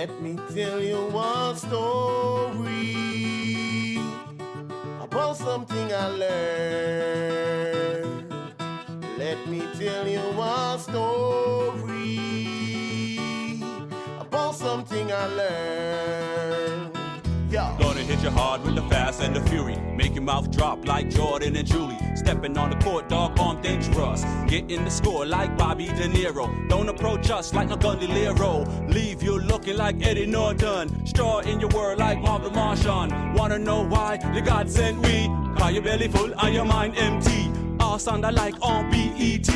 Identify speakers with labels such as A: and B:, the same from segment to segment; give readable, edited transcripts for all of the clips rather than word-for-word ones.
A: Let me tell you one story about something I learned. Let me tell you one story about something I learned. Yeah.
B: Gonna hit you hard with the fast and the fury. Make your mouth drop like Jordan and Julie. Stepping on the court, dog, on dangerous. Getting the score like Bobby De Niro. Don't approach us like no Gondoliero. Leave you looking like Eddie Norton. Straw in your world like Marvin Martian. Wanna know why? The God sent we. Call your belly full and your mind empty. All sound alike on BET.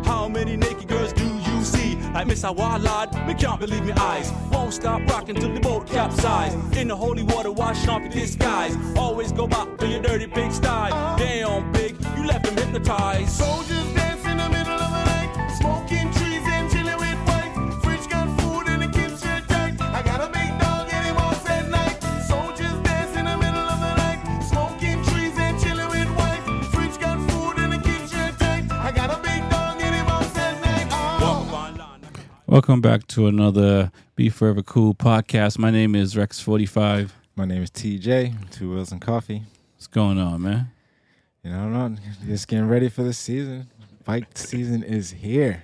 B: How many naked girls do you see? Like Miss Awalad, me can't believe me eyes. Won't stop rocking till the boat capsize. In the holy water, washing off your disguise. Always go back to your dirty pig style. Damn, big, you left them hypnotized.
A: Soldiers dance in the middle of the night, smoking trees and chilling with wife. Fridge got food and the kids shirt tight. I got a big dog and he walks at night. Soldiers dance in the middle of the night, smoking trees and chilling with wife. Fridge got food and the kids shirt tight. I got a big dog and he walks at night.
C: Welcome back to another B4evaKool podcast. My name is Rex45.
D: My name is TJ, 2 Wheels and Coffee.
C: What's going on, man?
D: You know, I'm just getting ready for the season. Bike season is here.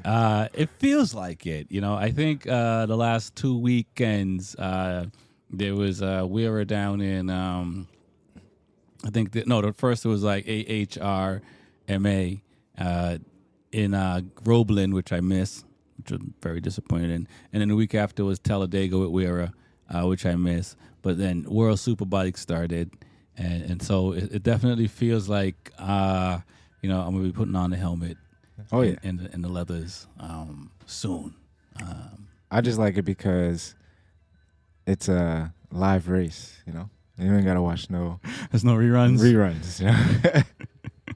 C: It feels like it. You know, I think the last 2 weekends there was we were down in the first it was like AHRMA in Roblin, which I missed, which I'm very disappointed in. And then the week after was Talladega with Weira, which I missed. But then World SuperBike started, and so it definitely feels like I'm gonna be putting on the helmet.
D: Oh yeah,
C: and the leathers soon.
D: I just like it because it's a live race. You know, you ain't gotta watch
C: There's no reruns.
D: You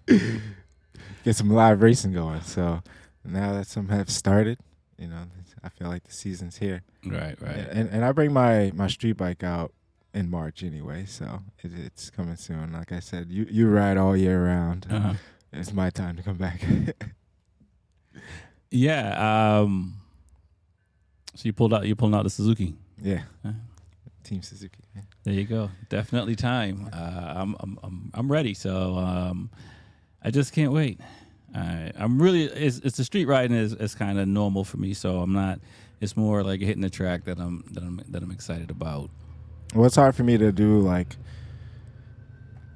D: know, get some live racing going. So now that some have started, you know, I feel like the season's here.
C: Right.
D: And I bring my street bike out in March anyway, so it's coming soon. Like I said, you ride all year round.
C: Uh-huh.
D: It's my time to come back.
C: Yeah. So you're pulling out the Suzuki.
D: Yeah. Team Suzuki. Yeah.
C: There you go. Definitely time. I'm ready. So I just can't wait. I'm really. It's the street riding is kind of normal for me. So I'm not. It's more like hitting the track that I'm excited about.
D: Well, it's hard for me to do, like,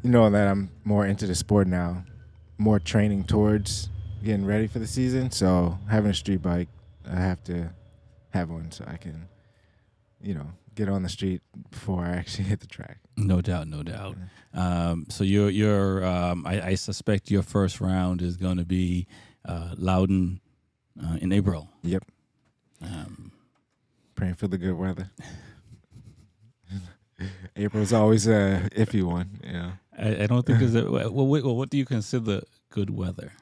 D: you know, that I'm more into the sport now, more training towards getting ready for the season. So having a street bike, I have to have one so I can, you know, get on the street before I actually hit the track.
C: No doubt. So you're I suspect your first round is going to be Loudon in April.
D: Yep. Praying for the good weather. April's always a iffy one, you know.
C: I don't think there's what do you consider good weather?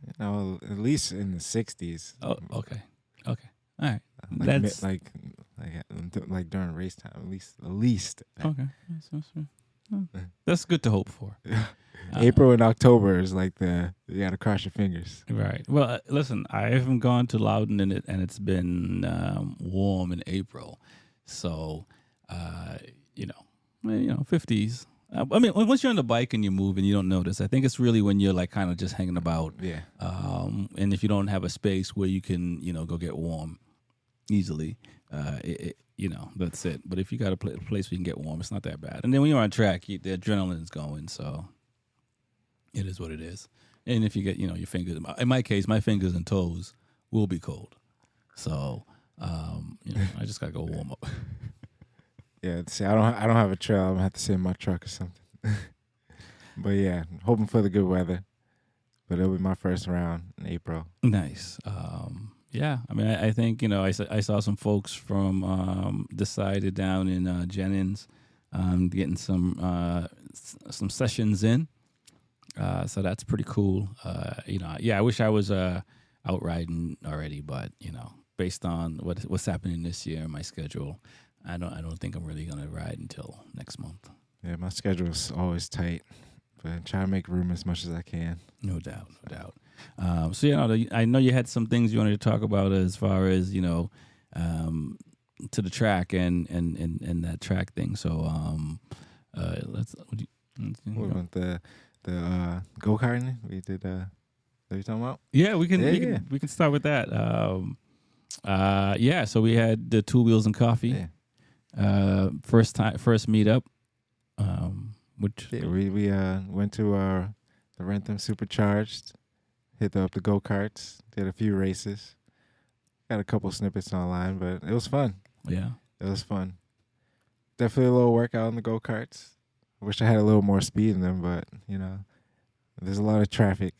D: You know, at least in the 60s.
C: Oh, okay. All right.
D: That's like during race time, at least.
C: Okay. That's good to hope for.
D: April and October is like you gotta cross your fingers.
C: Right. Well, listen, I haven't gone to Loudon and it's been warm in April, so 50s. I mean, once you're on the bike and you move and you don't notice, I think it's really when you're like kind of just hanging about.
D: Yeah.
C: And if you don't have a space where you can, go get warm easily, that's it. But if you got a place where you can get warm, it's not that bad. And then when you're on track, the adrenaline's going, so it is what it is. And if you get, your fingers, in my case, my fingers and toes will be cold. So, I just gotta go warm up.
D: Yeah, see, I don't have a trail. I'm gonna have to sit in my truck or something. But yeah, hoping for the good weather. But it'll be my first round in April.
C: Nice. Yeah, I mean, I think I saw some folks from decided down in Jennings, getting some sessions in. So that's pretty cool. I wish I was out riding already, but based on what's happening this year in my schedule, I don't think I'm really gonna ride until next month.
D: Yeah, my schedule is always tight, but try to make room as much as I can.
C: No doubt. So I know you had some things you wanted to talk about as far as to the track and that track thing. So let's.
D: What about the go karting? We did. What are you talking about?
C: Yeah, we can
D: Yeah.
C: we can start with that. So we had the 2 Wheels and Coffee.
D: Yeah.
C: First meetup. Which
D: We went to the Rentham Supercharged, hit up the go karts, did a few races, got a couple snippets online, but it was fun.
C: Yeah.
D: It was fun. Definitely a little workout on the go karts. I wish I had a little more speed in them, but there's a lot of traffic.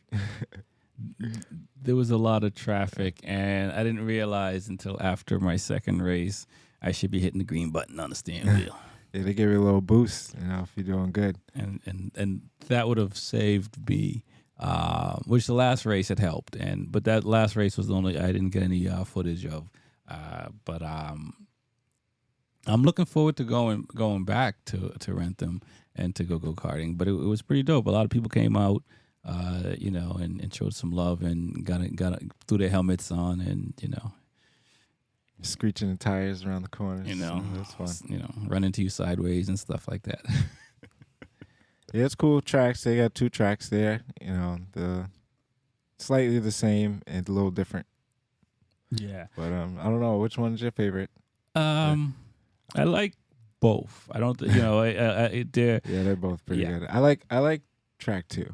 C: There was a lot of traffic, and I didn't realize until after my second race I should be hitting the green button on the steering wheel.
D: Yeah, they give you a little boost, if you're doing good.
C: And that would have saved me. Which the last race had helped, but that last race was the only I didn't get any footage of. But I'm looking forward to going back to Rentham and to go karting. But it was pretty dope. A lot of people came out, and showed some love and got threw their helmets on and
D: Screeching the tires around the corners. That's fun.
C: run into you sideways and stuff like that.
D: Yeah, it's cool tracks. They got 2 tracks there. The slightly the same and a little different.
C: Yeah.
D: But I don't know, which one's your favorite?
C: I like both. I don't. They're
D: Yeah, they're both pretty
C: Yeah.
D: good. I like track 2,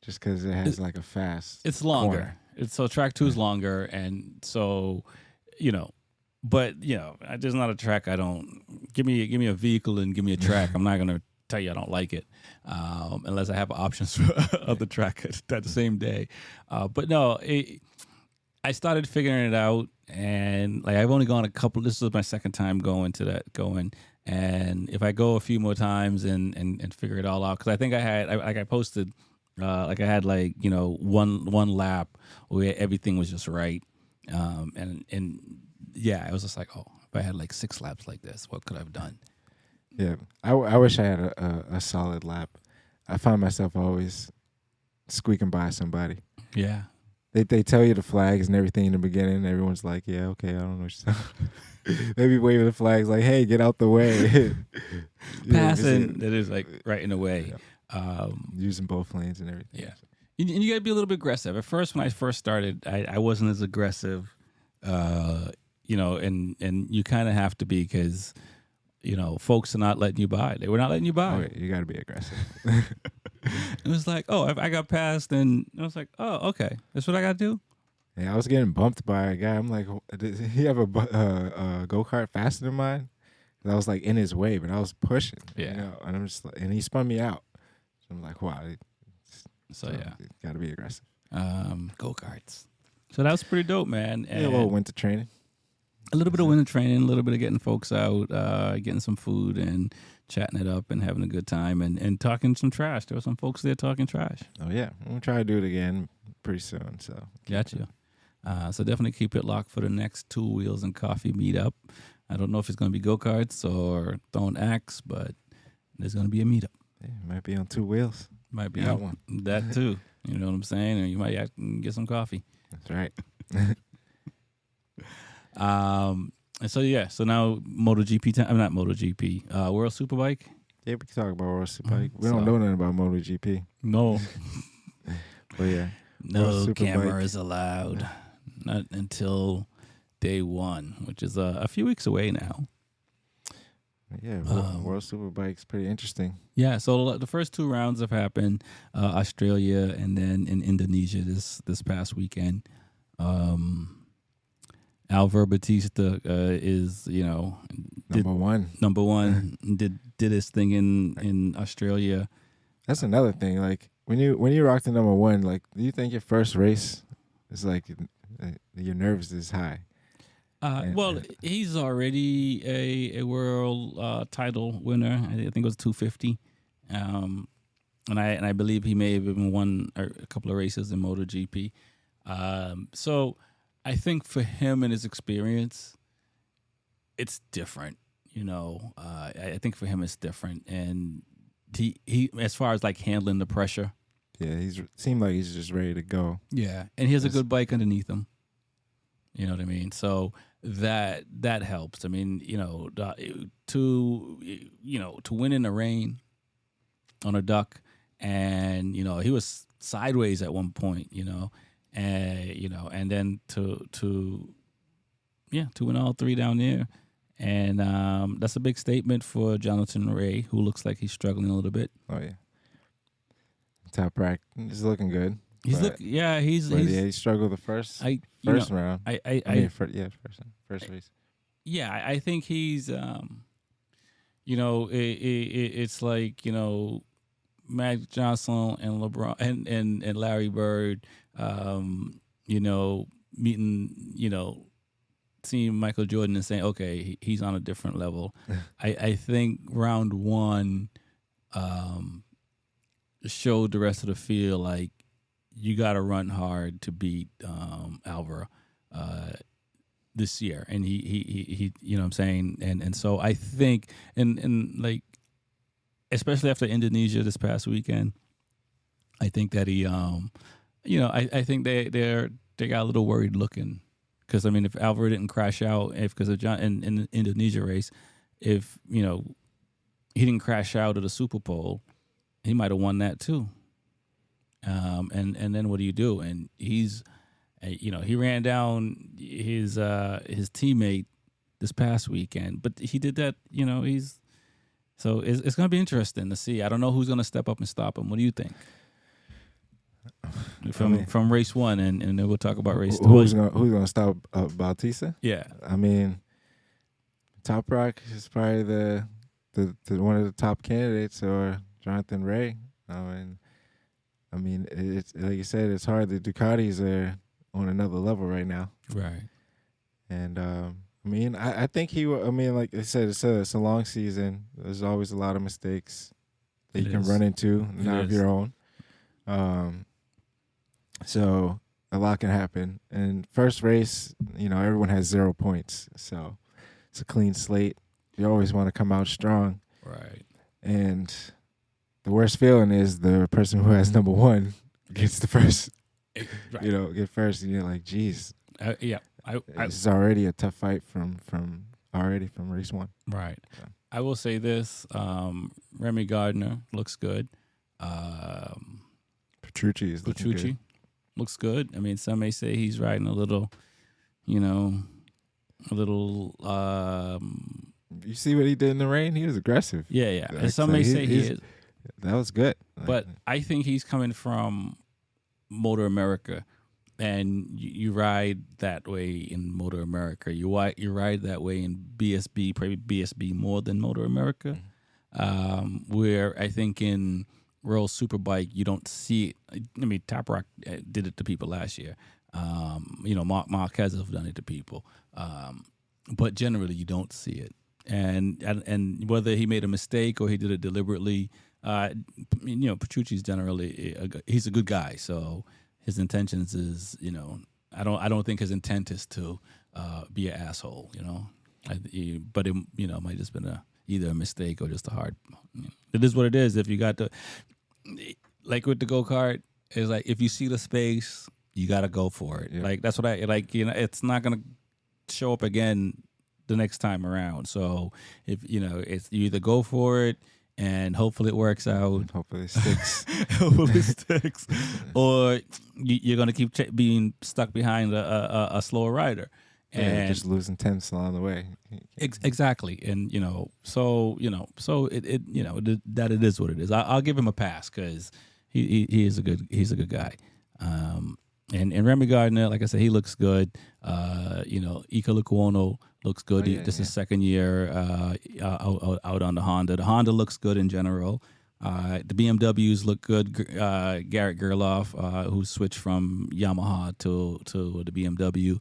D: just because it has like a fast.
C: It's longer.
D: corner.
C: So track 2 is longer, and so but there's not a track I don't give me a vehicle and give me a track. I'm not gonna tell you I don't like it, unless I have options for other track that same day. But no, I started figuring it out, and like I've only gone a couple. This is my second time going, and if I go a few more times and figure it all out, because I think I posted. I had one lap where everything was just right, and I was just like, oh, if I had like 6 laps like this, what could I have done?
D: Yeah, I wish I had a solid lap. I find myself always squeaking by somebody.
C: Yeah,
D: They tell you the flags and everything in the beginning. Everyone's like, yeah, okay, I don't know what you're saying. They be waving the flags like, hey, get out the way.
C: passing that is like right in the way.
D: Yeah. Using both lanes and everything.
C: Yeah. And you got to be a little bit aggressive. At first, when I first started, I wasn't as aggressive, and you kind of have to be because, folks are not letting you by. They were not letting you by.
D: Oh, yeah, you got to be aggressive.
C: It was like, oh, I got passed, and I was like, oh, okay, that's what I got to do?
D: Yeah, I was getting bumped by a guy. I'm like, did he have a go-kart faster than mine? And I was like in his way, but I was pushing.
C: Yeah.
D: And I'm just like, and he spun me out. So I'm like, wow.
C: So yeah.
D: Got to be aggressive.
C: Go-karts. So that was pretty dope, man.
D: Yeah, a little winter training.
C: A little bit of winter training, a little bit of getting folks out, getting some food and chatting it up and having a good time and talking some trash. There were some folks there talking trash.
D: Oh, yeah. I'm going to try to do it again pretty soon. So
C: Gotcha. So definitely keep it locked for the next 2 Wheels and Coffee meetup. I don't know if it's going to be go-karts or throwing axe, but there's going to be a meetup.
D: yeah, it might be on 2 wheels.
C: Might be
D: That
C: on
D: one.
C: that too. You know what I'm saying? Or you might have to get some coffee.
D: That's right.
C: And so now MotoGP time. I'm not MotoGP. World Superbike.
D: Yeah, we can talk about World SuperBike. We
C: So-
D: don't know nothing about MotoGP.
C: No,
D: But yeah.
C: no
D: World Superbike.
C: cameras allowed. Not until day 1, which is a few weeks away now.
D: Yeah, World Superbike's pretty interesting.
C: Yeah, so the first 2 rounds have happened, Australia and then in Indonesia this past weekend. Alvaro Batista is
D: Number one.
C: did his thing in Australia.
D: That's another thing. Like when you rock the number 1, like do you think your first race is like your nerves is high?
C: Well, he's already a world title winner. I think it was 250, and I believe he may have even won a couple of races in MotoGP. So I think for him and his experience, it's different. I think for him it's different, and he as far as like handling the pressure.
D: Yeah, seemed like he's just ready to go.
C: Yeah, and he has a good bike underneath him. You know what I mean? So that helps. I mean, to win in the rain on a duck, and he was sideways at one point, and then to win all three down there, and that's a big statement for Jonathan Ray, who looks like he's struggling a little bit.
D: Oh yeah, Top Rack is looking good.
C: He
D: struggled the first round. First race.
C: Yeah, I think he's it's like Magic Johnson and LeBron and Larry Bird, meeting, seeing Michael Jordan and saying, okay, he's on a different level. I think round one showed the rest of the field like you got to run hard to beat Alvaro this year, and he you know what I'm saying, and so I think and like especially after Indonesia this past weekend, I think that he I think they got a little worried looking, because I mean if Alvaro didn't crash out, because of John in the Indonesia race, if he didn't crash out at the Super Bowl, he might have won that too. And then what do you do? And he's, he ran down his teammate this past weekend, but he did that. So it's going to be interesting to see. I don't know who's going to step up and stop him. What do you think? From race one, and then we'll talk about race two.
D: Who's going to stop Bautista?
C: Yeah,
D: I mean, Top Rock is probably the one of the top candidates, or Jonathan Ray. I mean, it's like you said, it's hard. The Ducatis are on another level right now,
C: right?
D: And I think he. I mean, like I said, it's a long season. There's always a lot of mistakes that you can run into, not of your own. So a lot can happen. And first race, everyone has 0 points, so it's a clean slate. You always want to come out strong,
C: right?
D: And the worst feeling is the person who has number one gets the first,
C: right.
D: Get first, and you're like, geez. This is already a tough fight from race one.
C: Right. So. I will say this, Remy Gardner looks good.
D: Petrucci
C: good. Looks good. I mean, some may say he's riding a little. You
D: see what he did in the rain? He was aggressive.
C: Yeah. And some may say he is.
D: That was good.
C: But I think he's coming from Motor America, and you ride that way in Motor America. You ride that way in BSB, probably BSB more than Motor America, where I think in World Superbike you don't see it. I mean, Top Rock did it to people last year. Marquez have done it to people, but generally you don't see it. And whether he made a mistake or he did it deliberately, Petrucci's generally he's a good guy, so his intentions is, I don't think his intent is to be an asshole, but it might just been either a mistake or just a hard. It is what it is. If you got like with the go-kart, it's like if you see the space, you got to go for it. Yeah. Like that's what I like. It's not gonna show up again the next time around. So if it's you either go for it and hopefully it works out.
D: Hopefully it sticks.
C: Or you're gonna keep being stuck behind a slower rider. And
D: just losing tenths along the way.
C: Exactly, and so that it is what it is. I'll give him a pass because he is a good guy. And Remy Gardner, like I said, he looks good. Ika Lukuono looks good. This is second year out on the Honda. The Honda looks good in general. The BMWs look good. Garrett Gerloff, who switched from Yamaha to the BMW,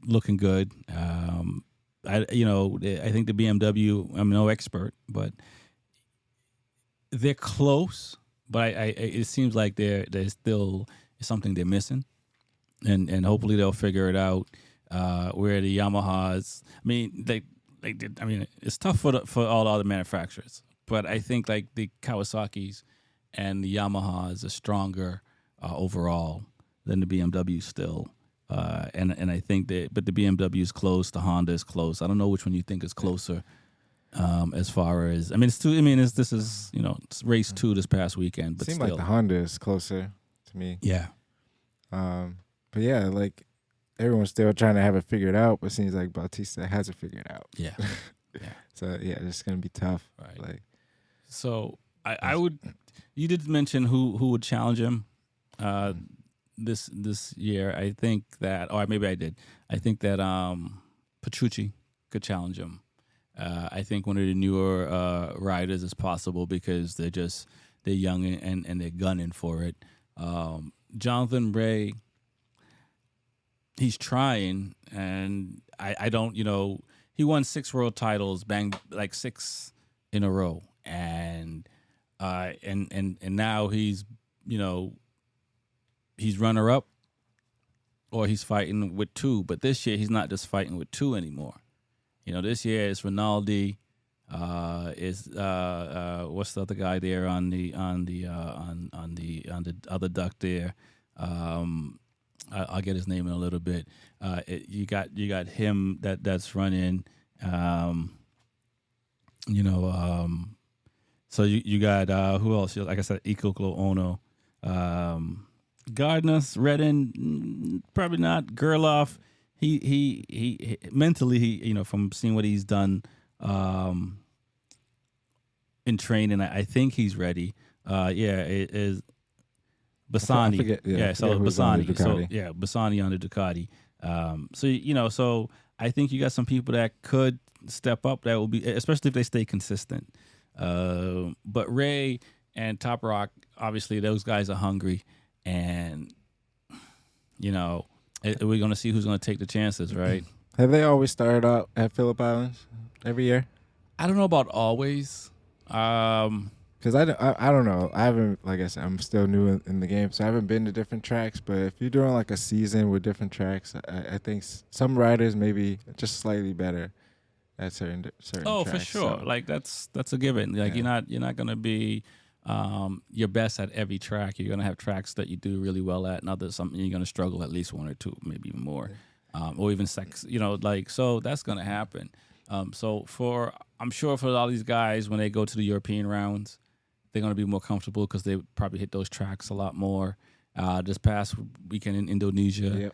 C: looking good. I think the BMW. I'm no expert, but they're close. But it seems like there's still something they're missing, and hopefully they'll figure it out. Where the Yamahas, I mean, it's tough for all the other manufacturers, but I think like the Kawasaki's and the Yamahas are stronger overall than the BMW still. And I think that, but the BMW is close, the Honda is close. I don't know which one you think is closer. As far as this is it's race 2 this past weekend, but
D: Seems
C: still,
D: like the Honda is closer to me.
C: yeah.
D: But yeah, like everyone's still trying to have it figured out, but it seems like Bautista has it figured out.
C: Yeah. Yeah.
D: So yeah, it's gonna be tough.
C: Right.
D: Like,
C: So I would. You did mention who would challenge him this year. I think that, or maybe I did. I think that Petrucci could challenge him. I think one of the newer riders is possible because they're young and they're gunning for it. Jonathan Ray, he's trying, and I don't, he won 6 world titles, bang, like 6 in a row, and now he's runner up, or he's fighting with 2. But this year he's not just fighting with 2 anymore. This year it's Rinaldi, is what's the other guy there on the other duck there. I'll get his name in a little bit. You got him that's running. So you got who else? Like I said, Ikoklo Ono, Gardner, Redden, probably not. Gerloff. He mentally, from seeing what he's done in training, I think he's ready. It is Bassani. Bassani. Bassani on the Ducati. So I think you got some people that could step up. That will be, especially if they stay consistent. But Ray and Top Rock, obviously, those guys are hungry, and we're going to see who's going to take the chances, right?
D: Have they always started out at Phillip Islands every year?
C: I don't know about always.
D: Because I don't know. I haven't, like I said, I'm still new in the game, so I haven't been to different tracks. But if you're doing like a season with different tracks, I think some riders maybe just slightly better at certain tracks.
C: Oh, for sure. So, like that's a given. Like you're not going to be your best at every track. You're going to have tracks that you do really well at, and others something you're going to struggle at least 1 or 2, maybe even more, or even sex. So that's going to happen. I'm sure for a lot of these guys, when they go to the European rounds, they're going to be more comfortable because they probably hit those tracks a lot more. This past weekend in Indonesia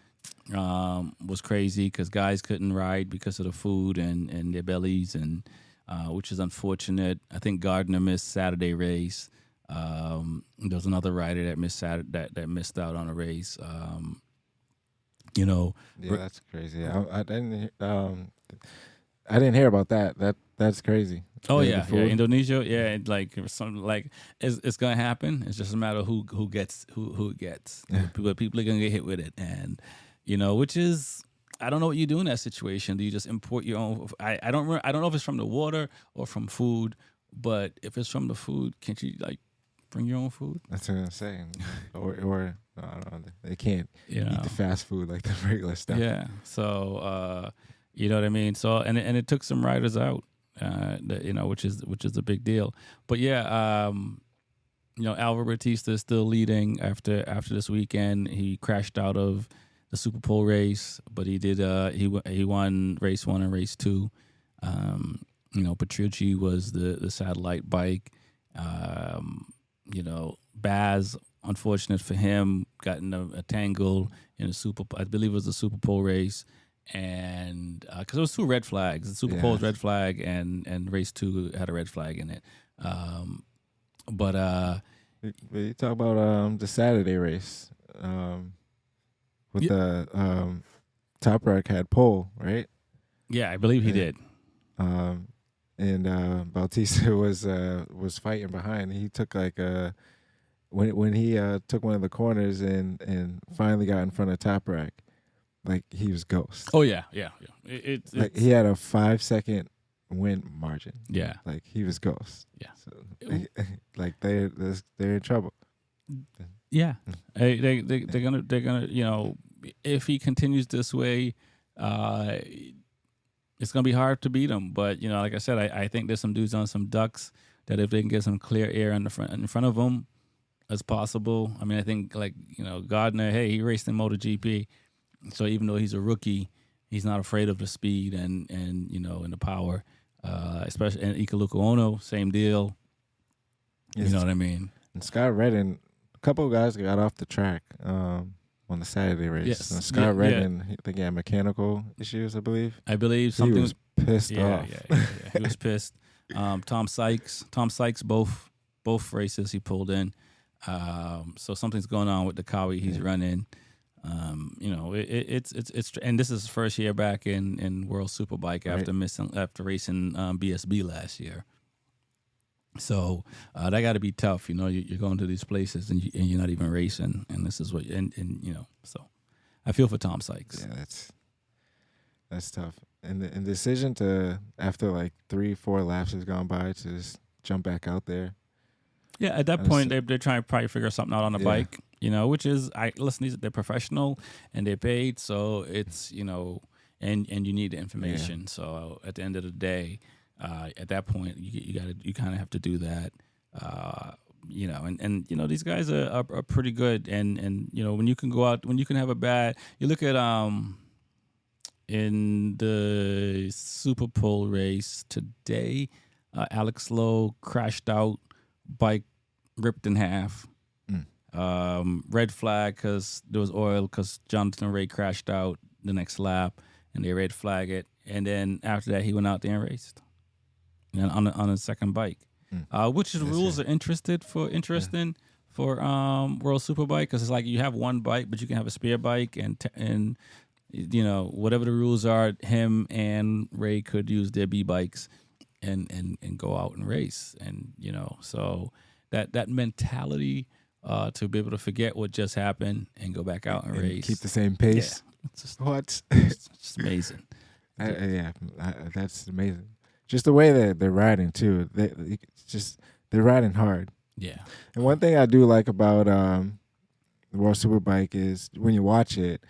C: was crazy because guys couldn't ride because of the food and their bellies, and which is unfortunate. I think Gardner missed Saturday race. There was another rider that missed that missed out on a race.
D: That's crazy. I didn't hear about that. That's crazy.
C: Oh yeah, Indonesia. Yeah, it's gonna happen. It's just a matter of who gets. But people are gonna get hit with it, and which is, I don't know what you do in that situation. Do you just import your own? I don't know if it's from the water or from food, but if it's from the food, can't you bring your own food?
D: That's what I'm saying. or no, I don't know. They can't eat the fast food like the regular stuff.
C: Yeah. So. You know what I mean? So and it took some riders out, which is a big deal. But Alvaro Bautista is still leading after this weekend. He crashed out of the Super Pole race, but he did he won race 1 and race 2. Petrucci was the satellite bike. Baz, unfortunate for him, got in a tangle in I believe it was the Super Pole race. And because it was 2 red flags, the Super Pole's red flag and race 2 had a red flag in it. But
D: you talk about the Saturday race with the Top Rock had pole, right?
C: Yeah, I believe he did.
D: And Bautista was fighting behind. He took when he took one of the corners and finally got in front of Top Rock. Like he was ghost.
C: Oh yeah. It's
D: he had a 5-second win margin.
C: Yeah,
D: like he was ghost.
C: Yeah,
D: so, they're in trouble.
C: Yeah, they're gonna if he continues this way, it's gonna be hard to beat him. But like I said, I think there's some dudes on some ducks that if they can get some clear air in front of them, as possible. I mean, I think Gardner. Hey, he raced in MotoGP. So even though he's a rookie, he's not afraid of the speed and and the power. Especially and Ikaluka Ono, same deal.
D: Yes.
C: You know what I mean?
D: And Scott Redden, a couple of guys got off the track on the Saturday race.
C: Yes.
D: And Scott Redden, I think he had mechanical issues, I believe.
C: I believe something
D: He was pissed off.
C: Yeah. He was pissed. Tom Sykes, both races he pulled in. So something's going on with the Kawi he's running. It's and this is his first year back in World Superbike after racing BSB last year. So that got to be tough. You're going to these places and you're not even racing, and this is what So I feel for Tom Sykes.
D: Yeah, that's tough. And the decision to, after like 3-4 laps has gone by, to just jump back out there.
C: Yeah, at that point they're trying to probably figure something out on the bike. Which is they're professional and they're paid, so it's and you need the information. Yeah. So at the end of the day, at that point you kind of have to do that. These guys are pretty good, and when you can go out, when you can have a bad, you look at in the Super Pole race today, Alex Lowe crashed out, bike ripped in half. Red flag because there was oil because Jonathan Ray crashed out the next lap and they red flag it, and then after that he went out there and raced on a second bike. Which is rules are interesting for World Superbike, because it's like you have one bike but you can have a spare bike, and whatever the rules are, him and Ray could use their B bikes and go out and race, and so that mentality. To be able to forget what just happened and go back out and race.
D: Keep the same pace.
C: Yeah. It's just,
D: what?
C: It's just amazing.
D: That's amazing. Just the way that they're riding too. They're riding hard.
C: Yeah.
D: And one thing I do like about the World Superbike is when you watch it,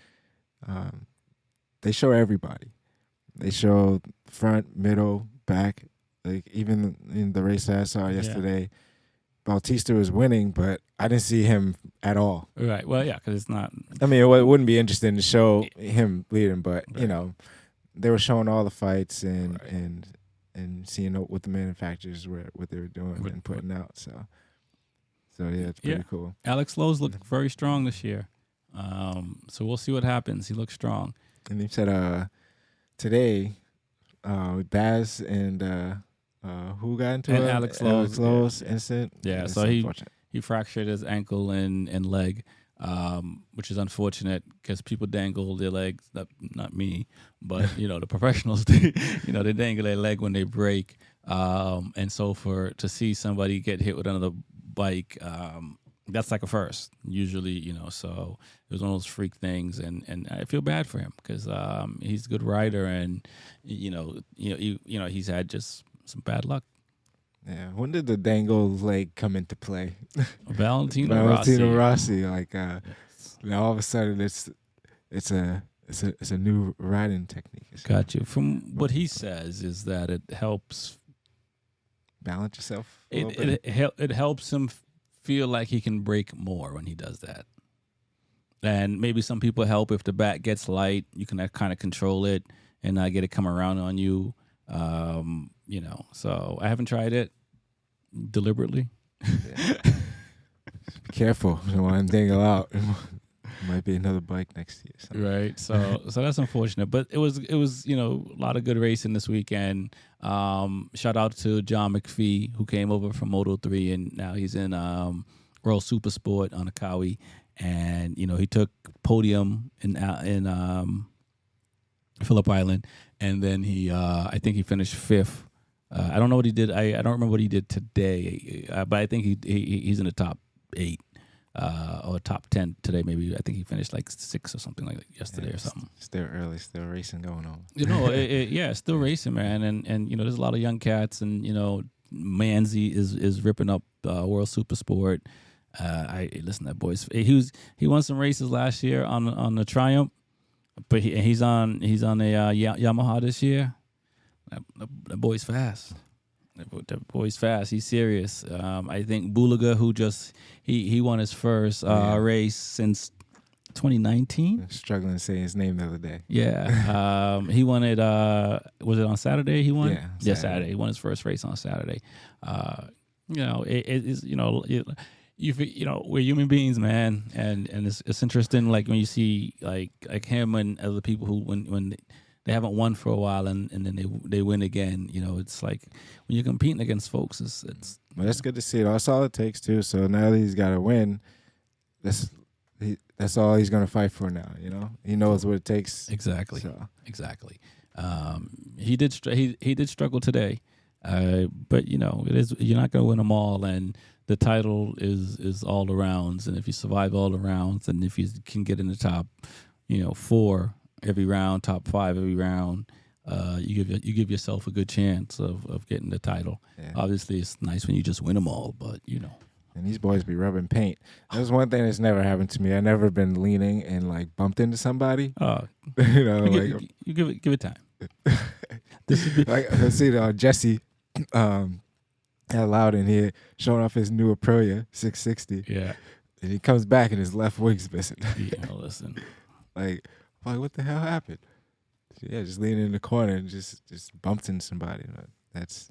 D: they show everybody. They show front, middle, back. Like even in the race that I saw yesterday. Bautista was winning, but I didn't see him at all.
C: Right. Well, yeah, because it's not.
D: I mean, it wouldn't be interesting to show him leading, but they were showing all the fights and seeing what the manufacturers what they were doing and putting out. So yeah, it's pretty cool.
C: Alex Lowe's looked very strong this year. So we'll see what happens. He looks strong.
D: And he said today, Baz and. Who got into it?
C: Alex
D: Lowe's incident.
C: Yeah, so he fractured his ankle and leg, which is unfortunate because people dangle their legs. Not me, but the professionals. They dangle their leg when they break, and so to see somebody get hit with another bike, that's like a first. Usually, so it was one of those freak things, and I feel bad for him because he's a good rider, and he's had just some bad luck.
D: Yeah. When did the dangle leg come into play?
C: Valentino
D: Rossi. Like now all of a sudden it's a new riding technique.
C: Got you. From what he says is that it helps
D: balance yourself.
C: It helps him feel like he can brake more when he does that. And maybe some people help if the back gets light, you can kind of control it and not get it come around on you. So I haven't tried it deliberately.
D: Yeah. Be careful. You don't want to dangle out. Might be another bike next to you.
C: Right. So that's unfortunate. But it was a lot of good racing this weekend. Shout out to John McPhee, who came over from Moto3 and now he's in World Super Sport on a Kawi. And he took podium in Phillip Island, and then I think he finished 5th. I don't know what he did. I don't remember what he did today, but I think he's in the top 8 or top 10 today. Maybe I think he finished like 6 or something like that yesterday or something.
D: Still early, still racing going on.
C: Still racing, man. And there's a lot of young cats, and Manzi is ripping up World Super Sport. Listen, that boy's he won some races last year on the Triumph, but he's on a Yamaha this year. That boy's fast. That boy's fast. He's serious. I think Bulaga, who he won his first race since 2019.
D: I'm struggling to say his name the other day.
C: Yeah, he won it. Was it on Saturday? He won.
D: Yeah,
C: Saturday. He won his first race on Saturday. It is. We're human beings, man, and it's interesting. Like when you see like him and other people who when they haven't won for a while and then they win again. It's like when you're competing against folks, it's.
D: Well, that's good to see. That's all it takes too. So now that he's got to win, that's all he's gonna fight for now. He knows what it takes.
C: Exactly.
D: So.
C: Exactly. He did struggle today, but it is, you're not gonna win them all, and the title is all the rounds, and if you survive all the rounds, and if you can get in the top, 4 every round, top 5 every round, you give yourself a good chance of getting the title.
D: Yeah.
C: Obviously, it's nice when you just win them all, but
D: And these boys be rubbing paint. That's one thing that's never happened to me. I never been leaning and like bumped into somebody.
C: You give it time. This is
D: Like let's see, Jesse had Loud in here showing off his new Aprilia 660.
C: yeah.
D: And he comes back and his left wing's missing.
C: Listen.
D: like what the hell happened? Yeah, just leaning in the corner and just bumped into somebody. That's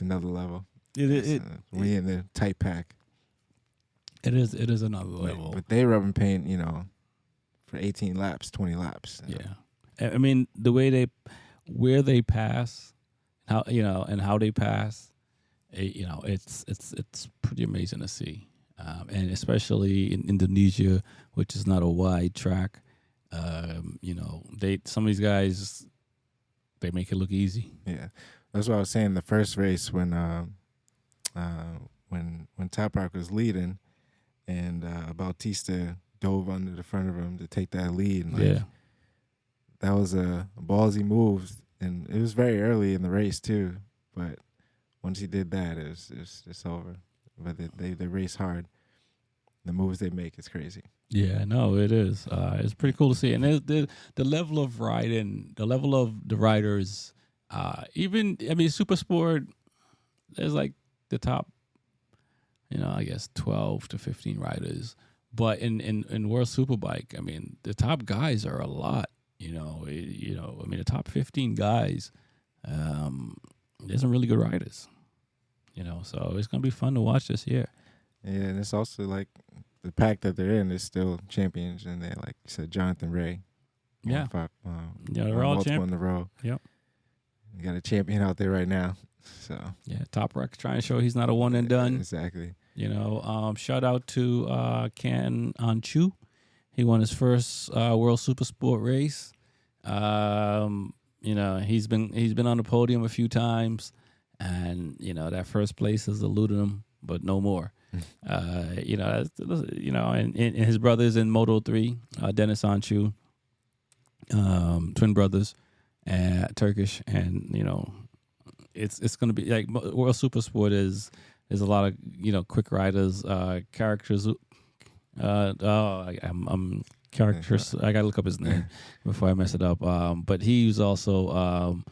D: another level. We in the tight pack.
C: It is another level.
D: But they rubbing paint, for 18 laps, 20 laps.
C: Yeah. I mean, the way where they pass, how they pass, it's pretty amazing to see. And especially in Indonesia, which is not a wide track, some of these guys, they make it look easy.
D: Yeah, that's what I was saying. The first race when Top Rock was leading, and Bautista dove under the front of him to take that lead. And that was a ballsy move, and it was very early in the race too. But once he did that, it's over. But they race hard. The moves they make is crazy.
C: Yeah, no, it is. It's pretty cool to see, and the level of riding, the level of the riders. Super Sport. There's like the top, I guess 12 to 15 riders, but in World Superbike, the top guys are a lot. The top 15 guys. There's some really good riders. So it's gonna be fun to watch this year.
D: Yeah, and it's also like the pack that they're in is still champions, and they're like you said, Jonathan Ray.
C: Yeah.
D: They're all champions in a row.
C: Yep.
D: You got a champion out there right now. So
C: Top Rock trying to show he's not a one and done.
D: Exactly.
C: Shout out to Can Anchu. He won his first World Super Sport race. He's been on the podium a few times, and that first place has eluded him, but no more. And his brothers in Moto3, Dennis Anchu, twin brothers, Turkish, and it's going to be like World Super Sport is a lot of quick riders, characters. I'm characters. I gotta look up his name before I mess it up. But he's also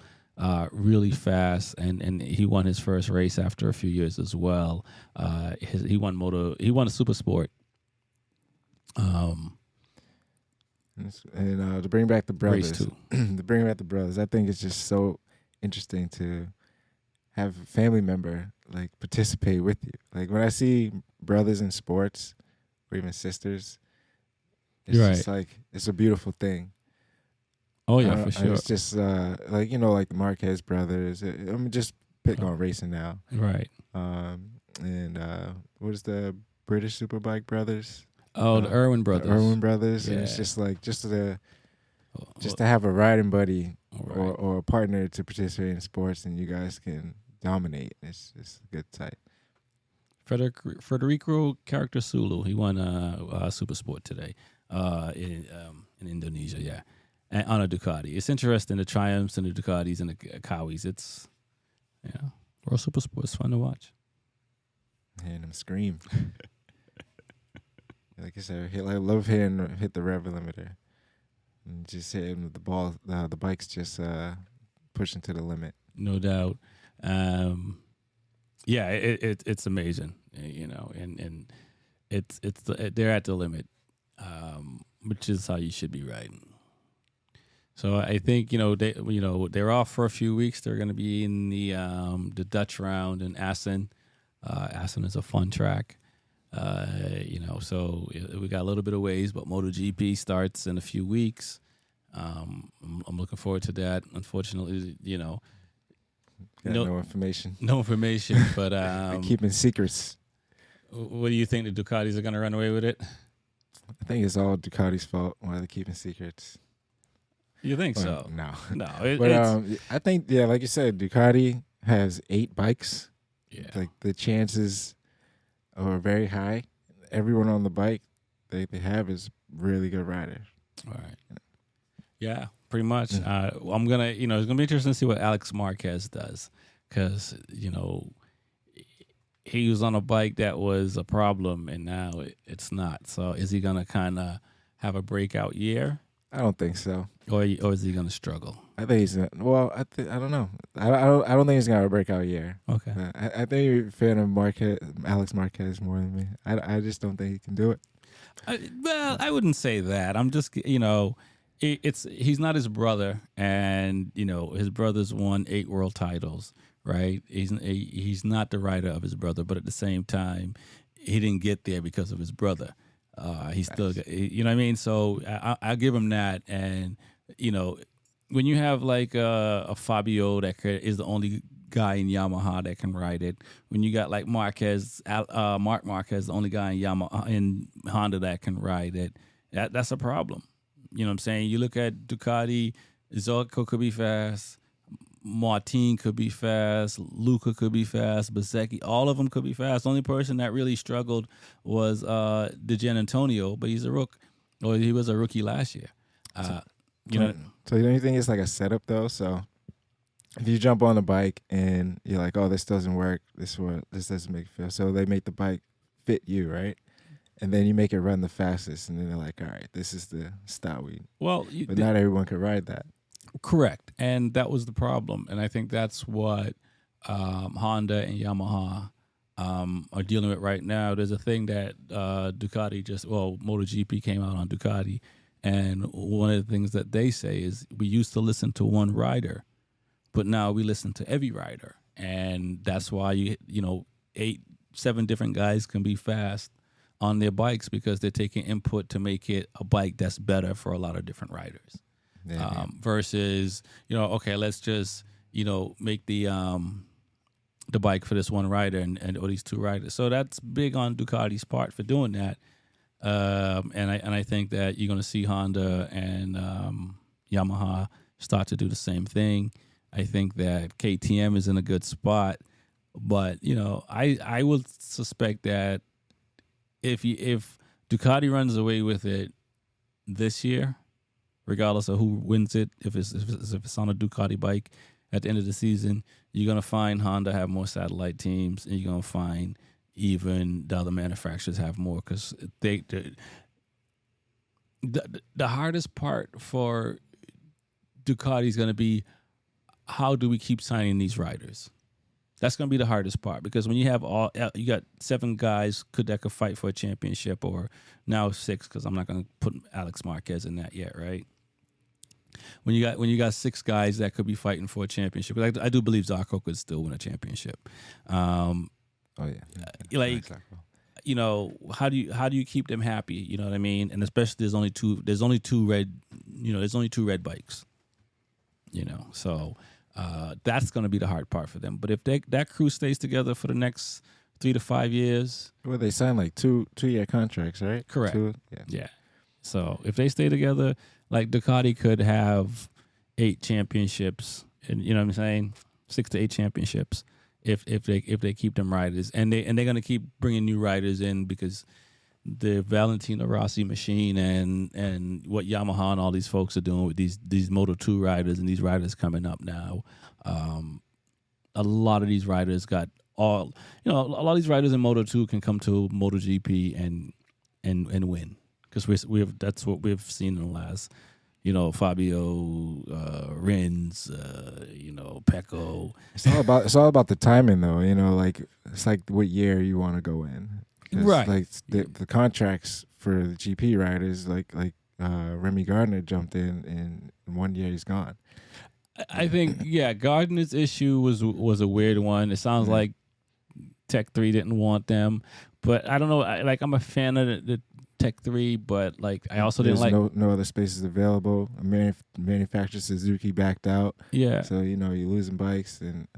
C: really fast, and he won his first race after a few years as well. He won a Super Sport.
D: And to bring back the brothers,
C: Race 2.
D: I think it's just so interesting to have a family member like participate with you. Like when I see brothers in sports or even sisters, it's just like it's a beautiful thing.
C: Oh yeah, for sure.
D: It's just like the Marquez brothers. I'm just picking on racing now,
C: right?
D: And what is the British Superbike brothers?
C: Oh, the Irwin brothers.
D: The Irwin brothers, and it's just like just to have a riding buddy or a partner to participate in sports, and you guys can dominate. It's a good sight.
C: Federico Character Sulu, he won Super Sport today in Indonesia, yeah, and on a Ducati. It's interesting, the triumphs and the Ducatis and the Kawis. It's World Super Sport is fun to watch.
D: And them scream. Like I said, I love hearing hit the rev limiter. And just hitting the ball, the bike's just pushing to the limit.
C: No doubt. It's amazing, and they're at the limit. which is how you should be riding. So I think they're off for a few weeks. They're going to be in the Dutch round in Assen. Assen is a fun track. So we got a little bit of ways, but MotoGP starts in a few weeks. I'm looking forward to that. Unfortunately,
D: Got no information.
C: No information, but
D: They're keeping secrets.
C: what do you think the Ducatis are going to run away with it?
D: I think it's all Ducati's fault why they're keeping secrets.
C: You think
D: Well,
C: so?
D: No.
C: No,
D: But I think, like you said, Ducati has 8 bikes.
C: yeah.
D: Like the chances are very high. Everyone on the bike they have is really good riders.
C: All right. Yeah, pretty much. I'm gonna, it's gonna be interesting to see what Alex Marquez does, because he was on a bike that was a problem, and now it's not. So is he gonna kind of have a breakout year,
D: I don't think so.
C: or is he gonna struggle?
D: I think he's I don't know. I don't think he's gonna have a breakout year.
C: Okay.
D: I think you're a fan of Alex Marquez more than me. I just don't think he can do it.
C: I wouldn't say that. I'm just, he's not his brother, and his brother's won 8 world titles, right? He's not the rider of his brother, but at the same time, he didn't get there because of his brother. He's still, you know what I mean? So I'll give him that. And when you have like a Fabio that is the only guy in Yamaha that can ride it, when you got like Marquez, Mark Marquez, the only guy in Honda that can ride it, that's a problem. You know what I'm saying? You look at Ducati, Zorco could be fast, Martin could be fast, Luca could be fast, Bezzecchi, all of them could be fast. The only person that really struggled was Di Giannantonio, but he's a rook, or he was a rookie last year.
D: So don't you think it's like a setup though? So if you jump on the bike and you're like, oh, this doesn't work, this doesn't make it feel. So they make the bike fit you, right? And then you make it run the fastest, and then they're like, all right, this is the style but not everyone can ride that.
C: Correct. And that was the problem. And I think that's what Honda and Yamaha are dealing with right now. There's a thing that Ducati MotoGP came out on Ducati. And one of the things that they say is we used to listen to one rider, but now we listen to every rider. And that's why 7 different guys can be fast on their bikes, because they're taking input to make it a bike that's better for a lot of different riders.
D: Yeah,
C: Versus, let's just, make the bike for this one rider and or these 2 riders. So that's big on Ducati's part for doing that. And I think that you're going to see Honda and Yamaha start to do the same thing. I think that KTM is in a good spot, but I would suspect that if Ducati runs away with it this year, regardless of who wins it, if it's on a Ducati bike at the end of the season, you're gonna find Honda have more satellite teams, and you're gonna find even the other manufacturers have more, because the hardest part for Ducati is gonna be, how do we keep signing these riders? That's going to be the hardest part, because when you have you got 7 guys that could fight for a championship, or now 6, because I'm not going to put Alex Marquez in that yet, right? When you got 6 guys that could be fighting for a championship, I do believe Zarco could still win a championship.
D: Oh yeah.
C: How do you keep them happy? You know what I mean? And especially there's only two red bikes. So. That's going to be the hard part for them. But if that crew stays together for the next 3 to 5 years,
D: well, they signed like 2-year contracts, right?
C: Correct.
D: 2,
C: yeah. So if they stay together, like Ducati could have 8 championships, and you know what I'm saying, 6 to 8 championships if they keep them riders, and they're going to keep bringing new riders in, because the Valentino Rossi machine and what Yamaha and all these folks are doing with these Moto2 riders and these riders coming up now. A lot of these riders got a lot of these riders in Moto2 can come to MotoGP and win, because that's what we've seen in the last, Fabio, Rins, Pecco.
D: It's all about the timing though, like it's like what year you want to go in.
C: Right.
D: Like the contracts for the GP riders, like Remy Gardner jumped in 1 year he's gone.
C: I think Gardner's issue was a weird one. It sounds like Tech 3 didn't want them, but I don't know. I'm a fan of the Tech 3, but like I also didn't like
D: no other spaces available. Manufacturer Suzuki backed out.
C: Yeah.
D: So you're losing bikes and.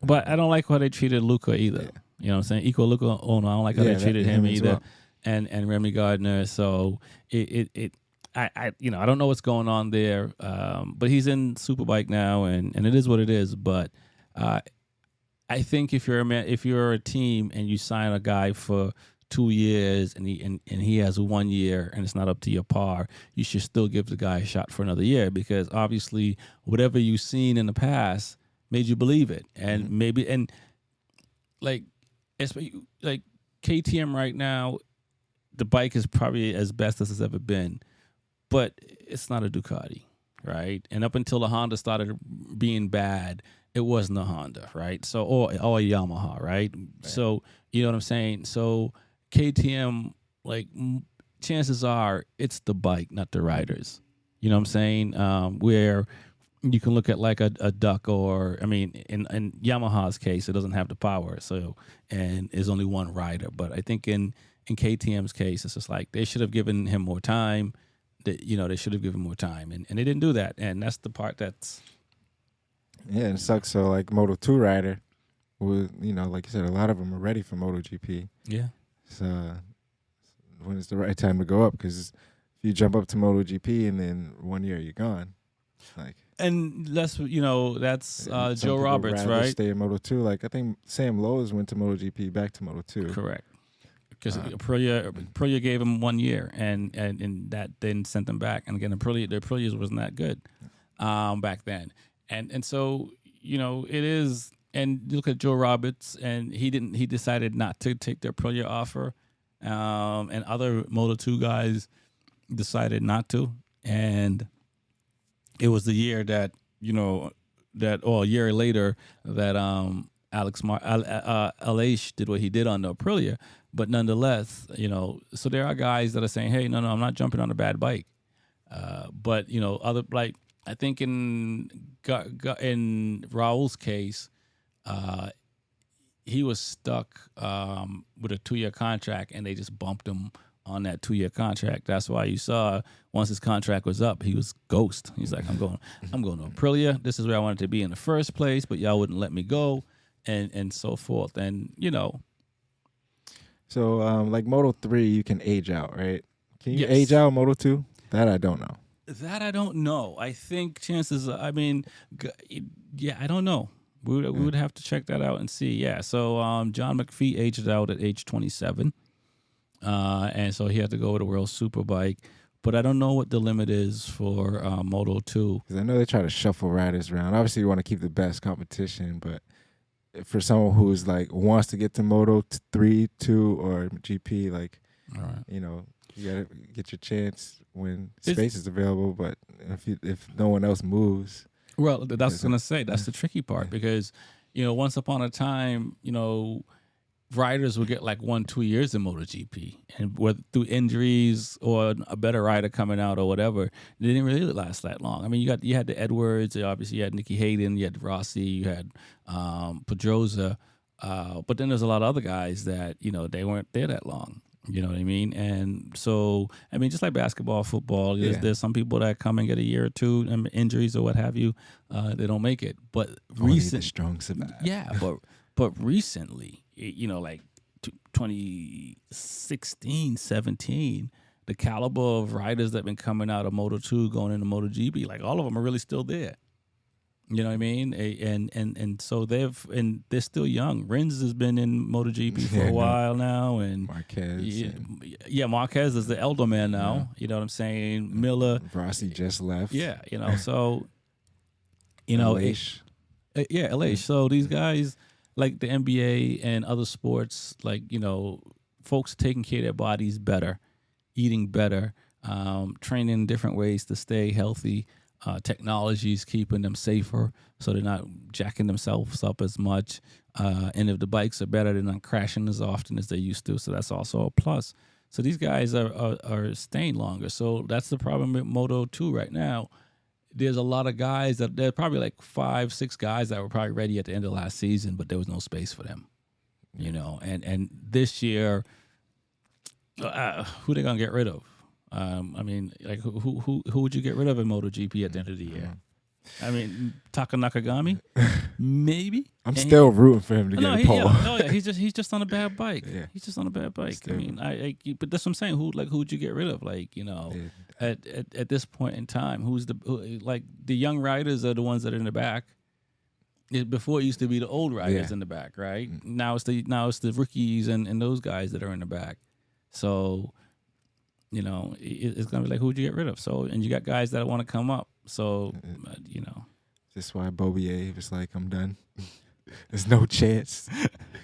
C: But I don't like how they treated Luca either.
D: Yeah.
C: You know what I'm saying? Eco Luca. Oh no, I don't like how they treated him
D: as
C: either.
D: well.
C: And Remy Gardner. So I don't know what's going on there. But he's in Superbike now, and it is what it is. But I think if you're a team and you sign a guy for 2 years and he has 1 year and it's not up to your par, you should still give the guy a shot for another year, because obviously whatever you've seen in the past made you believe it. And maybe like KTM right now, the bike is probably as best as it's ever been, but it's not a Ducati, right? And up until the Honda started being bad, it wasn't a Honda, right? So or a Yamaha, right? So you know what I'm saying? So KTM, chances are it's the bike, not the riders. You know what I'm saying? Where you can look at like a Duck, or in Yamaha's case, it doesn't have the power, so and there's only one rider. But I think in KTM's case, it's just like they should have given him more time. They should have given more time, and they didn't do that, and that's the part that's.
D: Yeah, it sucks. So like Moto2 rider, like you said, a lot of them are ready for MotoGP.
C: Yeah.
D: So when it's the right time to go up, because if you jump up to MotoGP and then 1 year you're gone,
C: and that's Joe Roberts,
D: rather
C: right?
D: Stay in Moto2. Like I think Sam Lowe's went to MotoGP, back to Moto2.
C: Correct. Because Aprilia gave him 1 year, and that then sent them back. And again, the Aprilia wasn't that good back then. And so, it is, and you look at Joe Roberts, and he decided not to take the Aprilia offer, and other Moto2 guys decided not to. And it was the year that, a year later that Aleix did what he did on the Aprilia. But nonetheless, so there are guys that are saying, hey, no, I'm not jumping on a bad bike. But, other, like, I think in Raul's case, he was stuck with a 2-year contract, and they just bumped him on that 2-year contract. That's why you saw once his contract was up, he was ghost. He's like, I'm going to Aprilia. This is where I wanted to be in the first place, but y'all wouldn't let me go, and so forth. And
D: So like Moto3, you can age out, right? Can you
C: Yes.
D: age out Moto2? That I don't know.
C: That I don't know. I think chances. I don't know. We would have to check that out and see. Yeah. So John McPhee aged out at age 27, and so he had to go with a World Superbike. But I don't know what the limit is for Moto2.
D: Because I know they try to shuffle riders around. Obviously, you want to keep the best competition, but for someone who's like wants to get to Moto3, 2, or GP, like,
C: All right.
D: you gotta get your chance when space is available. But if no one else moves,
C: Well, that's going to say that's the tricky part, because once upon a time, riders would get like 1-2 years in MotoGP, and whether through injuries or a better rider coming out or whatever, they didn't really last that long. I mean, you had the Edwards, obviously you had Nicky Hayden, you had Rossi, you had Pedrosa, but then there's a lot of other guys that they weren't there that long. You know what I mean? And so, I mean, just like basketball, football, there's some people that come and get a year or two, injuries or what have you, they don't make it. But
D: only the strong survive.
C: yeah, but recently, like 2016, 17, the caliber of riders that have been coming out of Moto2 going into MotoGP, like all of them are really still there. You know what I mean? And so they're still young. Rins has been in MotoGP for a while now, and
D: Marquez.
C: Marquez is the elder man now.
D: Yeah.
C: You know what I'm saying? Miller,
D: Rossi just left.
C: yeah. So
D: Aleix.
C: Aleix. So these guys, like the NBA and other sports, like folks taking care of their bodies better, eating better, training in different ways to stay healthy. Technology's keeping them safer, so they're not jacking themselves up as much. And if the bikes are better, they're not crashing as often as they used to. So that's also a plus. So these guys are staying longer. So that's the problem with Moto 2 right now. There's a lot of guys that there are probably like 5-6 guys that were probably ready at the end of last season, but there was no space for them. You know, and this year, who they gonna get rid of? I mean, like who would you get rid of in MotoGP at the end of the year? I mean, Taka Nakagami, maybe.
D: I'm still rooting for him to get a pole.
C: He's just on a bad bike.
D: Yeah.
C: He's just on a bad bike.
D: Still.
C: I mean, but that's what I'm saying. Who would you get rid of? Like, you know, at this point in time, like the young riders are the ones that are in the back. Before it used to be the old riders in the back, right? Now it's the rookies and those guys that are in the back. So, you know, it's gonna be like, who would you get rid of? So, and you got guys that want to come up. So, you know,
D: That's why Bobier was like, I'm done. There's no chance.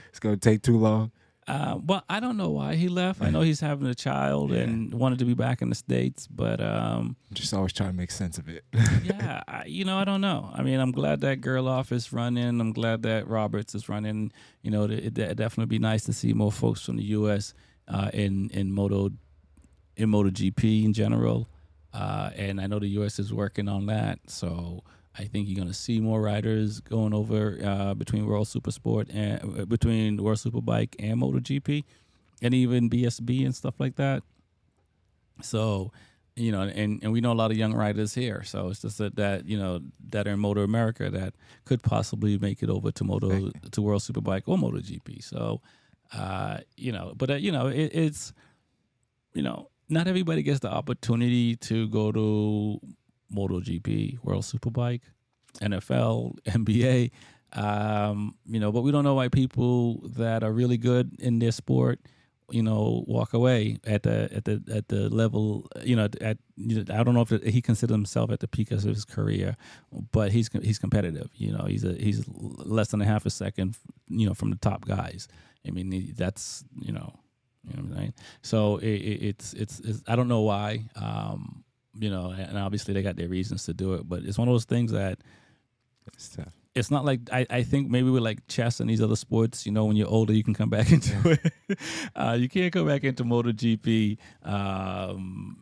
D: It's gonna take too long.
C: Well, I don't know why he left. I know he's having a child and wanted to be back in the States, but
D: I'm just always trying to make sense of it.
C: yeah, I don't know. I mean, I'm glad that Gerloff is running. I'm glad that Roberts is running. You know, it definitely be nice to see more folks from the U.S. In MotoGP in general, and I know the U.S. is working on that. So I think you're going to see more riders going over between World Supersport and between World Superbike and MotoGP, and even BSB and stuff like that. So, you know, and we know a lot of young riders here. So it's just that you know that are in Moto America that could possibly make it over to World Superbike or MotoGP. So, you know, but you know, it's you know, not everybody gets the opportunity to go to MotoGP, World Superbike, NFL, NBA, you know, but we don't know why people that are really good in their sport, you know, walk away at the level, you know, I don't know if he considers himself at the peak of his career, but he's competitive. You know, he's less than a half a second, you know, from the top guys. I mean, that's you know what I'm saying. So it's I don't know why. You know, and obviously they got their reasons to do it, but it's one of those things that
D: It's tough.
C: it's not like I think maybe with like chess and these other sports, you know, when you're older, you can come back into it. You can't go back into MotoGP,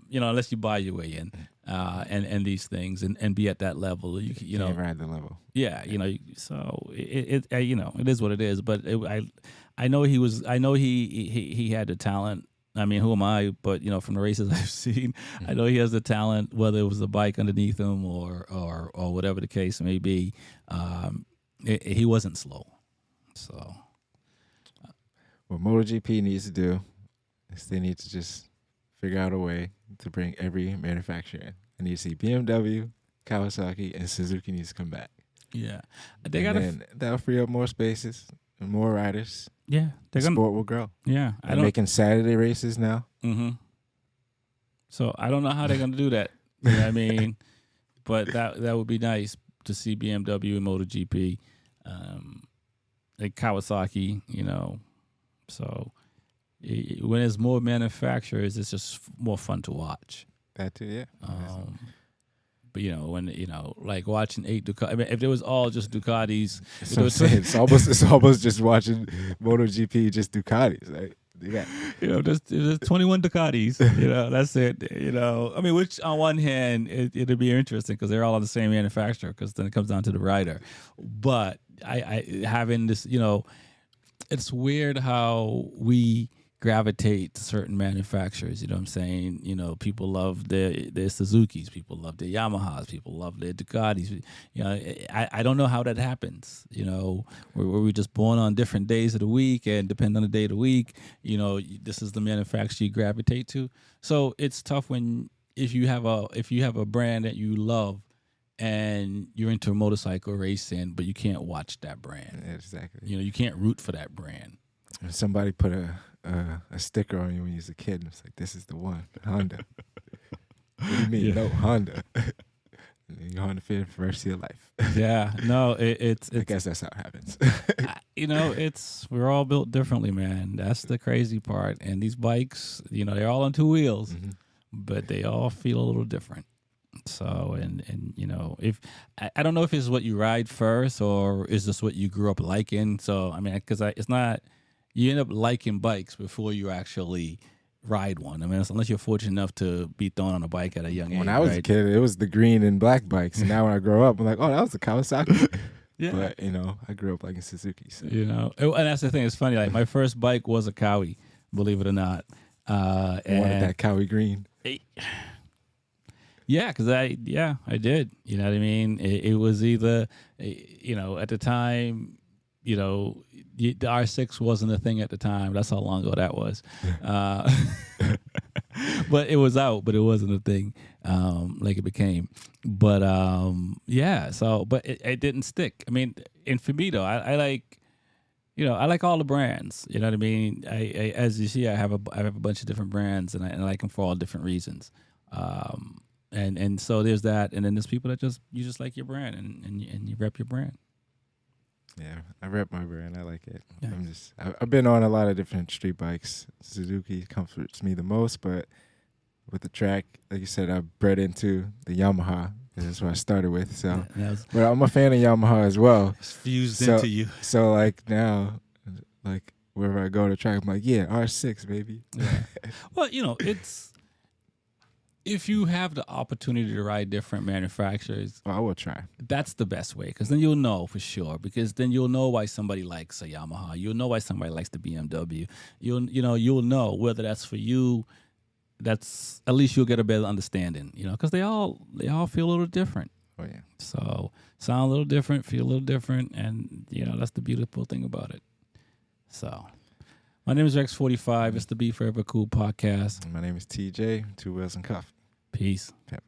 C: you know, unless you buy your way in, and these things and be at that level. You know,
D: Can't ride the level.
C: yeah, you know, so it you know, it is what it is. But I know he had the talent. I mean, who am I? But, you know, from the races I've seen, I know he has the talent, whether it was the bike underneath him or whatever the case may be. He wasn't slow. So
D: What MotoGP needs to do is they need to just figure out a way to bring every manufacturer in. I need to see BMW, Kawasaki, and Suzuki needs to come back.
C: yeah,
D: That'll free up more spaces and more riders.
C: yeah,
D: The sport will grow.
C: yeah.
D: They're making Saturday races now.
C: Mm-hmm. So I don't know how they're gonna do that. You know what I mean? But that would be nice to see BMW and MotoGP, like Kawasaki. You know, so when there's more manufacturers, it's just more fun to watch.
D: That too, yeah.
C: But you know, when you know, like watching 8 Ducati. I mean, if it was all just Ducatis,
D: That's what I'm saying. It's almost just watching MotoGP just Ducatis. Like, yeah.
C: You know, there's 21 Ducatis. You know, that's it. You know, I mean, which on one hand, it'd be interesting because they're all on the same manufacturer. Because then it comes down to the rider. But I having this, you know, it's weird how we gravitate to certain manufacturers. You know what I'm saying? You know, people love their Suzukis, people love their Yamahas, people love their Ducatis. You know, I don't know how that happens. You know, were we just born on different days of the week, and depending on the day of the week, you know, this is the manufacturer you gravitate to. So it's tough when if you have a brand that you love and you're into motorcycle racing, but you can't watch that brand.
D: Yeah, exactly.
C: You know, you can't root for that brand.
D: If somebody put a sticker on you when you was a kid, and it's like, this is the one, Honda. What do you mean?
C: Yeah.
D: No, Honda. You're Honda fan for the rest of your life.
C: Yeah, no, it's
D: I guess that's how it happens.
C: you know, we're all built differently, man. That's the crazy part. And these bikes, you know, they're all on 2 wheels, but they all feel a little different. So, and you know, if I don't know if it's what you ride first or is this what you grew up liking. So, I mean, because it's not, you end up liking bikes before you actually ride one. I mean, unless you're fortunate enough to be thrown on a bike at a young age.
D: When I was a
C: right?
D: kid, it was the green and black bikes. And now when I grow up, I'm like, oh, that was the Kawasaki.
C: Yeah.
D: But, you know, I grew up liking Suzuki. So.
C: You know, and that's the thing. It's funny. Like my first bike was a Cowie, believe it or not.
D: I wanted that Cowie green.
C: Yeah, because I did. You know what I mean? It was either, you know, at the time, you know, the R6 wasn't a thing at the time. That's how long ago that was. But it was out, but it wasn't a thing like it became. But yeah, so but it didn't stick. I mean, and for me though, I like, you know, I like all the brands. You know what I mean? I as you see, I have a bunch of different brands, and I like them for all different reasons. And so there's that, and then there's people that you just like your brand, and you rep your brand.
D: Yeah, I rep my brand. I like it.
C: Yeah.
D: I've been on a lot of different street bikes. Suzuki comforts me the most, but with the track, like you said, I bred into the Yamaha. That's what I started with. So, but I'm a fan of Yamaha as well.
C: It's fused into you.
D: So like now, like wherever I go to track, I'm like, yeah, R6, baby.
C: Yeah. Well, you know, it's if you have the opportunity to ride different manufacturers,
D: I will try.
C: that's the best way, because then you'll know for sure. Because then you'll know why somebody likes a Yamaha. You'll know why somebody likes the BMW. You'll know whether that's for you. That's at least you'll get a better understanding. You know, because they all feel a little different.
D: Oh yeah.
C: So sound a little different, feel a little different, and you know that's the beautiful thing about it. So, my name is Rex45. It's the B4evaKool podcast.
D: My name is TJ. 2 Wheels and Cuff.
C: Peace.
D: Pep.